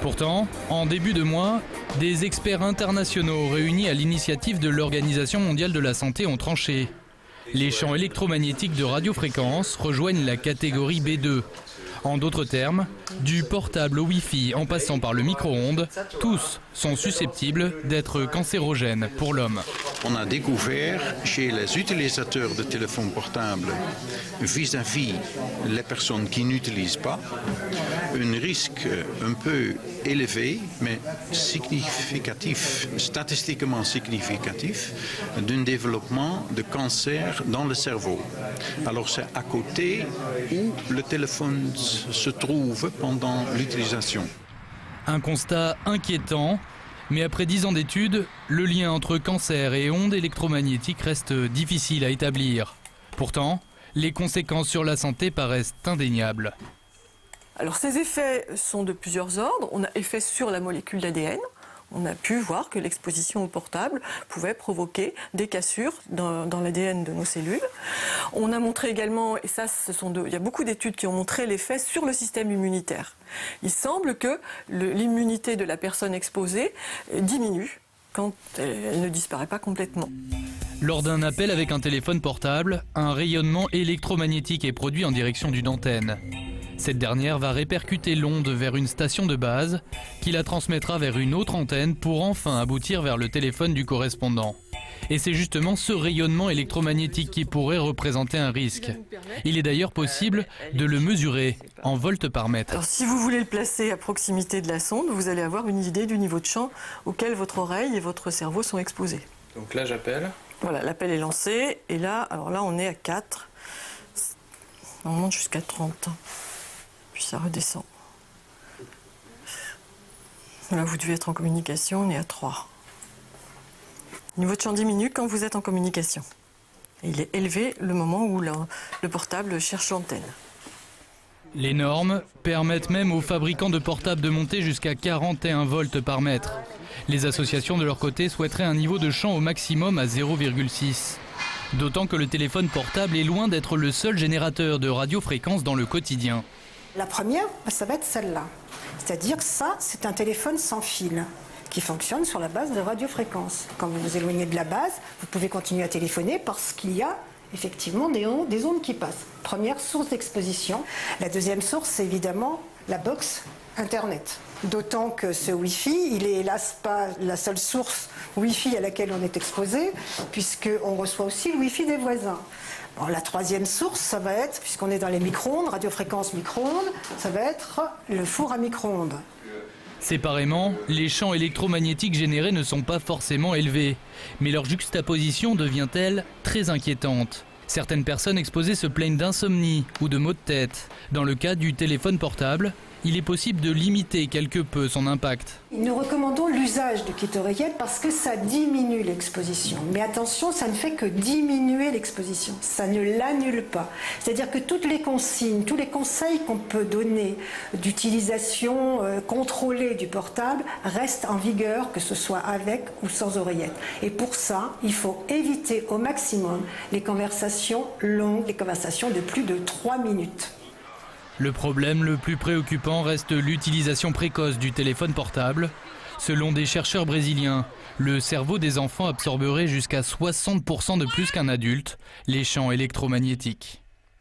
Pourtant, en début de mois, des experts internationaux réunis à l'initiative de l'Organisation mondiale de la santé ont tranché. Les champs électromagnétiques de radiofréquence rejoignent la catégorie B2. En d'autres termes, du portable au Wi-Fi en passant par le micro-ondes, tous sont susceptibles d'être cancérogènes pour l'homme. On a découvert chez les utilisateurs de téléphones portables vis-à-vis les personnes qui n'utilisent pas un risque un peu élevé mais significatif, statistiquement significatif, d'un développement de cancer dans le cerveau. Alors c'est à côté où le téléphone se trouve pendant l'utilisation. Un constat inquiétant, mais après 10 ans d'études, le lien entre cancer et ondes électromagnétiques reste difficile à établir. Pourtant, les conséquences sur la santé paraissent indéniables. Alors ces effets sont de plusieurs ordres. On a effet sur la molécule d'ADN. On a pu voir que l'exposition au portable pouvait provoquer des cassures dans l'ADN de nos cellules. On a montré également, et ça, il y a beaucoup d'études qui ont montré l'effet sur le système immunitaire. Il semble que l'immunité de la personne exposée diminue quand elle ne disparaît pas complètement. Lors d'un appel avec un téléphone portable, un rayonnement électromagnétique est produit en direction d'une antenne. Cette dernière va répercuter l'onde vers une station de base qui la transmettra vers une autre antenne pour enfin aboutir vers le téléphone du correspondant. Et c'est justement ce rayonnement électromagnétique qui pourrait représenter un risque. Il est d'ailleurs possible de le mesurer en volts par mètre. Alors, si vous voulez le placer à proximité de la sonde, vous allez avoir une idée du niveau de champ auquel votre oreille et votre cerveau sont exposés. Donc là j'appelle. Voilà, l'appel est lancé et là, alors là on est à 4. On monte jusqu'à 30. Puis ça redescend. Là, vous devez être en communication, on est à 3. Le niveau de champ diminue quand vous êtes en communication. Et il est élevé le moment où le portable cherche l'antenne. Les normes permettent même aux fabricants de portables de monter jusqu'à 41 volts par mètre. Les associations de leur côté souhaiteraient un niveau de champ au maximum à 0,6. D'autant que le téléphone portable est loin d'être le seul générateur de radiofréquences dans le quotidien. La première, ça va être celle-là. C'est-à-dire que ça, c'est un téléphone sans fil qui fonctionne sur la base de radiofréquences. Quand vous vous éloignez de la base, vous pouvez continuer à téléphoner parce qu'il y a effectivement des ondes qui passent. Première source d'exposition. La deuxième source, c'est évidemment la box Internet. D'autant que ce Wi-Fi, il n'est hélas pas la seule source Wi-Fi à laquelle on est exposé, puisqu'on reçoit aussi le Wi-Fi des voisins. Bon, la troisième source, ça va être, puisqu'on est dans les micro-ondes, radiofréquences micro-ondes, ça va être le four à micro-ondes. Séparément, les champs électromagnétiques générés ne sont pas forcément élevés, mais leur juxtaposition devient-elle très inquiétante. Certaines personnes exposées se plaignent d'insomnie ou de maux de tête. Dans le cas du téléphone portable, il est possible de limiter quelque peu son impact. Nous recommandons l'usage de kit-oreillette parce que ça diminue l'exposition. Mais attention, ça ne fait que diminuer l'exposition. Ça ne l'annule pas. C'est-à-dire que toutes les consignes, tous les conseils qu'on peut donner d'utilisation contrôlée du portable restent en vigueur, que ce soit avec ou sans oreillette. Et pour ça, il faut éviter au maximum les conversations longues, les conversations de plus de 3 minutes. Le problème le plus préoccupant reste l'utilisation précoce du téléphone portable. Selon des chercheurs brésiliens, le cerveau des enfants absorberait jusqu'à 60% de plus qu'un adulte les champs électromagnétiques.